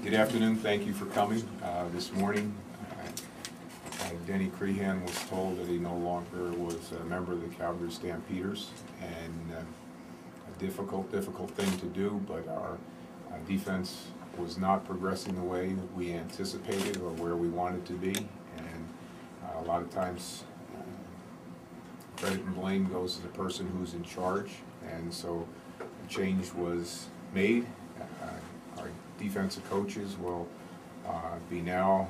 Good afternoon. Thank you for coming. This morning, Denny Creehan was told that he no longer was a member of the Calgary Stampeders, and a difficult thing to do, but our defense was not progressing the way that we anticipated or where we wanted to be, and a lot of times credit and blame goes to the person who's in charge, and so a change was made. Our defensive coaches will be now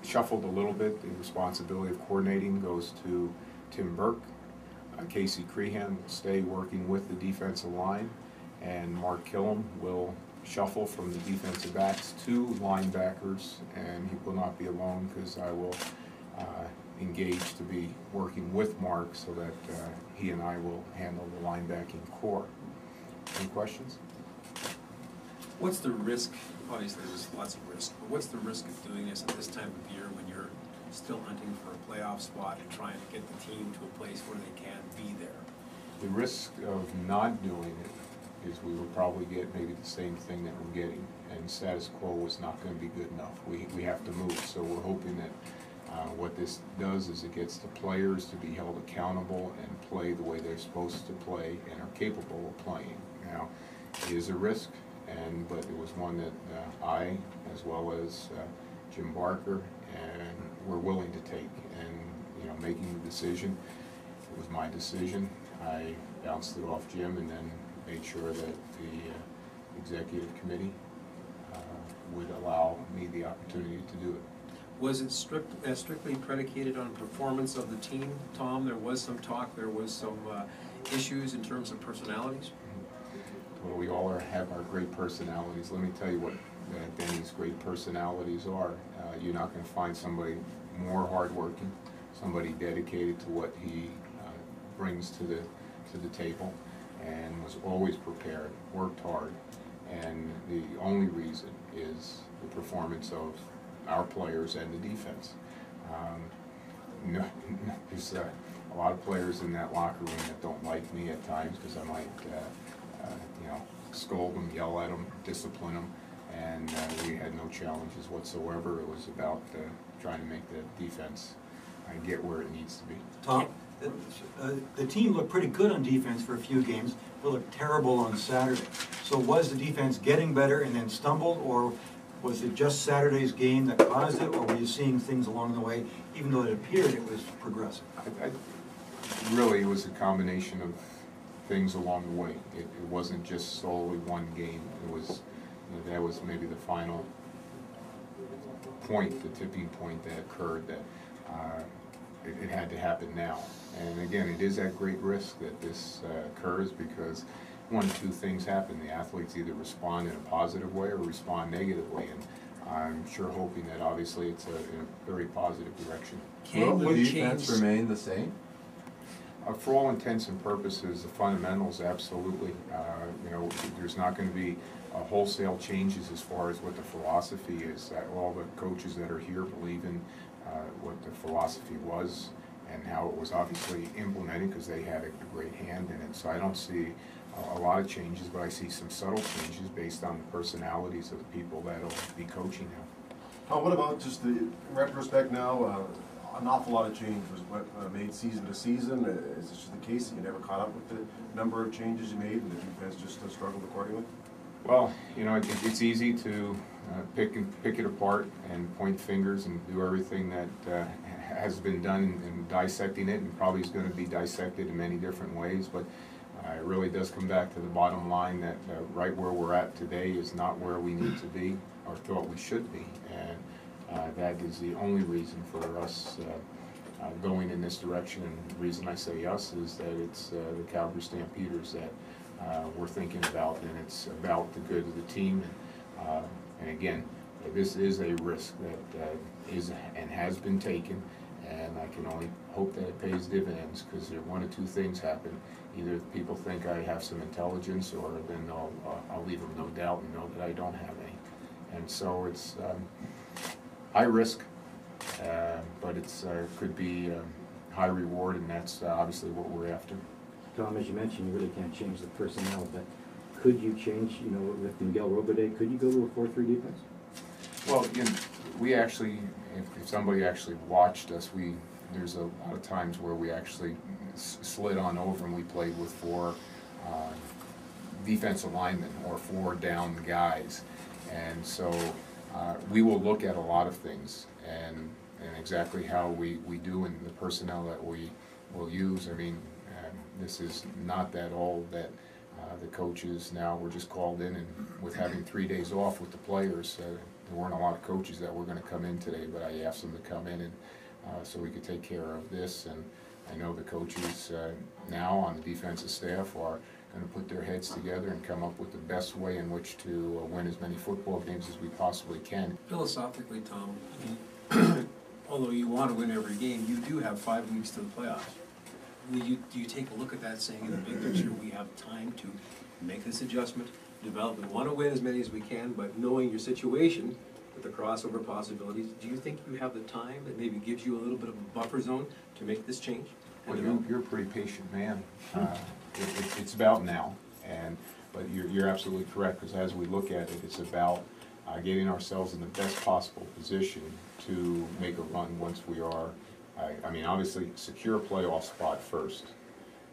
shuffled a little bit. The responsibility of coordinating goes to Tim Burke. Casey Creehan will stay working with the defensive line, and Mark Killam will shuffle from the defensive backs to linebackers, and he will not be alone because I will engage to be working with Mark so that he and I will handle the linebacking core. Any questions? What's the risk? Obviously there's lots of risk, but what's the risk of doing this at this time of year when you're still hunting for a playoff spot and trying to get the team to a place where they can be there? The risk of not doing it is we will probably get maybe the same thing that we're getting, and status quo was not going to be good enough. We have to move, so we're hoping that what this does is it gets the players to be held accountable and play the way they're supposed to play and are capable of playing. Now, it is a risk, but it was one that I, as well as Jim Barker, and were willing to take. And making the decision, it was my decision. I bounced it off Jim, and then made sure that the executive committee would allow me the opportunity to do it. Was it strictly predicated on performance of the team, Tom? There was some talk, there was some issues in terms of personalities? Well, we all have our great personalities. Let me tell you what Denny's great personalities are. You're not going to find somebody more hardworking, somebody dedicated to what he brings to the table, and was always prepared, worked hard, and the only reason is the performance of our players and the defense. There's a lot of players in that locker room that don't like me at times because I might scold them, yell at them, discipline them, and we had no challenges whatsoever. It was about trying to make the defense get where it needs to be. Tom, the team looked pretty good on defense for a few games, but looked terrible on Saturday. So was the defense getting better and then stumbled, or was it just Saturday's game that caused it, or were you seeing things along the way, even though it appeared it was progressive? Really, it was a combination of things along the way. It wasn't just solely one game. It was, that was maybe the final point, the tipping point that occurred, that it had to happen now. And again, it is at great risk that this occurs, because one of two things happen. The athletes either respond in a positive way or respond negatively, and I'm sure hoping that obviously it's in a very positive direction. Will the defense remain the same? For all intents and purposes, the fundamentals, absolutely. There's not going to be wholesale changes as far as what the philosophy is. All the coaches that are here believe in what the philosophy was and how it was obviously implemented, because they had a great hand in it. So I don't see a lot of changes, but I see some subtle changes based on the personalities of the people that will be coaching now. What about just in retrospect now? An awful lot of change was made season to season. Is this just the case that you never caught up with the number of changes you made and the defense just struggled accordingly? Well, it's easy to pick it apart and point fingers and do everything that has been done in dissecting it, and probably is going to be dissected in many different ways, but it really does come back to the bottom line that right where we're at today is not where we need to be or thought we should be, and that is the only reason for us going in this direction. And the reason I say us is that it's the Calgary Stampeders that we're thinking about, and it's about the good of the team. And again, this is a risk that is and has been taken, and I can only hope that it pays dividends, because there one of two things happen. Either people think I have some intelligence, or then I'll leave them no doubt and know that I don't have any. And so it's high risk, but it's could be high reward, and that's obviously what we're after. Tom, as you mentioned, you really can't change the personnel, but could you change, with Miguel Robade, could you go to a 4-3 defense? Well, we actually, if somebody actually watched us, there's a lot of times where we actually slid on over and we played with 4 defensive linemen or 4 down guys. And so we will look at a lot of things and exactly how we do and the personnel that we will use. I mean, this is not that old that the coaches now were just called in, and with having 3 days off with the players, there weren't a lot of coaches that were going to come in today, but I asked them to come in and so we could take care of this. And I know the coaches now on the defensive staff are going to put their heads together and come up with the best way in which to win as many football games as we possibly can. Philosophically, Tom, I mean, although you want to win every game, you do have 5 weeks to the playoffs. Do you take a look at that, saying in the big picture, we have time to make this adjustment, develop, we want to win as many as we can, but knowing your situation with the crossover possibilities, do you think you have the time that maybe gives you a little bit of a buffer zone to make this change? Well, you're a pretty patient man. It's about now, but you're absolutely correct, because as we look at it, it's about getting ourselves in the best possible position to make a run once we are, I mean, obviously secure a playoff spot first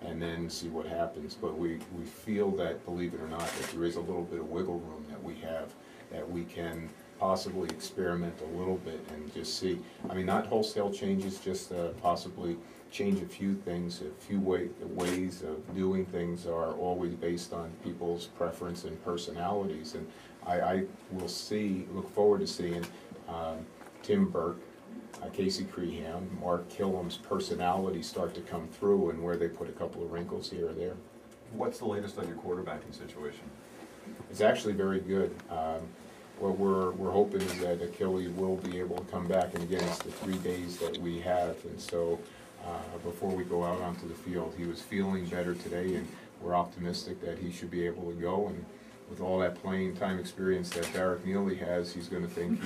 and then see what happens. But we feel that, believe it or not, that there is a little bit of wiggle room that we have, that we can possibly experiment a little bit and just see. I mean, not wholesale changes, just possibly change a few things. A few ways of doing things are always based on people's preference and personalities. And I will look forward to seeing Tim Burke, Casey Creehan, Mark Killam's personality start to come through, and where they put a couple of wrinkles here or there. What's the latest on your quarterbacking situation? It's actually very good. What we're hoping is that Achilles will be able to come back, and again, it's the 3 days that we have, and so before we go out onto the field, he was feeling better today, and we're optimistic that he should be able to go. And with all that playing time experience that Barrett Neely has, he's going to think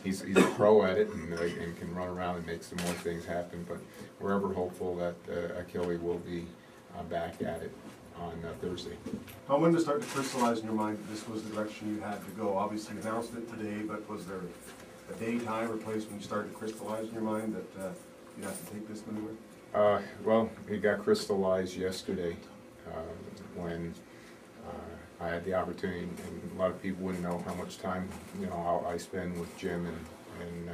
he's a pro at it and can run around and make some more things happen. But we're ever hopeful that Achilles will be back at it on Thursday. When did it start to crystallize in your mind that this was the direction you had to go? Obviously, you announced it today, but was there a day, time, or place when you started to crystallize in your mind that you'd have to take this maneuver? Well, it got crystallized yesterday when I had the opportunity, and a lot of people wouldn't know how much time I spend with Jim, and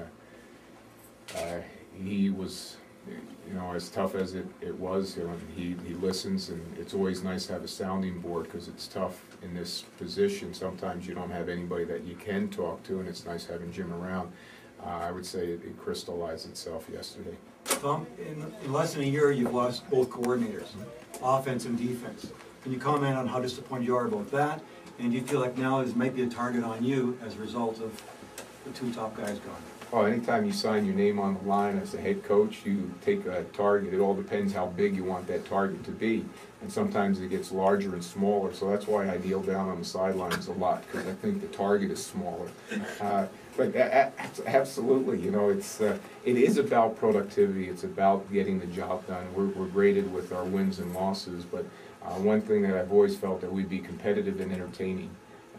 he was, as tough as it was, he listens, and it's always nice to have a sounding board, because it's tough in this position. Sometimes you don't have anybody that you can talk to, and it's nice having Jim around. I would say it crystallized itself yesterday. Tom, in less than a year, you've lost both coordinators, offense and defense. Can you comment on how disappointed you are about that? And do you feel like now there might be a target on you as a result of the 2 top guys gone? Well, anytime you sign your name on the line as a head coach, you take a target. It all depends how big you want that target to be. And sometimes it gets larger and smaller. So that's why I kneel down on the sidelines a lot, because I think the target is smaller. But absolutely, it is about productivity. It's about getting the job done. We're graded with our wins and losses, but one thing that I've always felt, that we'd be competitive and entertaining.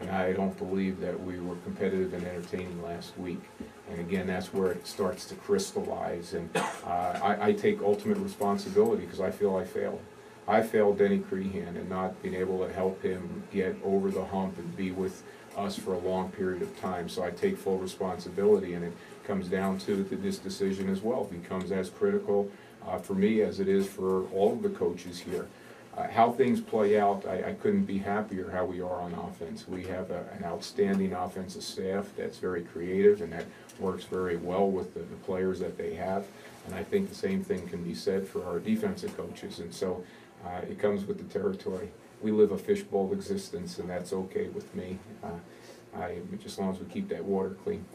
And I don't believe that we were competitive and entertaining last week. And again, that's where it starts to crystallize. And I take ultimate responsibility, because I feel I failed. I failed Denny Creehan in not being able to help him get over the hump and be with us for a long period of time. So I take full responsibility, and it comes down to this decision as well. It becomes as critical for me as it is for all of the coaches here. How things play out, I couldn't be happier how we are on offense. We have an outstanding offensive staff that's very creative and that works very well with the players that they have. And I think the same thing can be said for our defensive coaches. And so it comes with the territory. We live a fishbowl existence, and that's okay with me, just as long as we keep that water clean.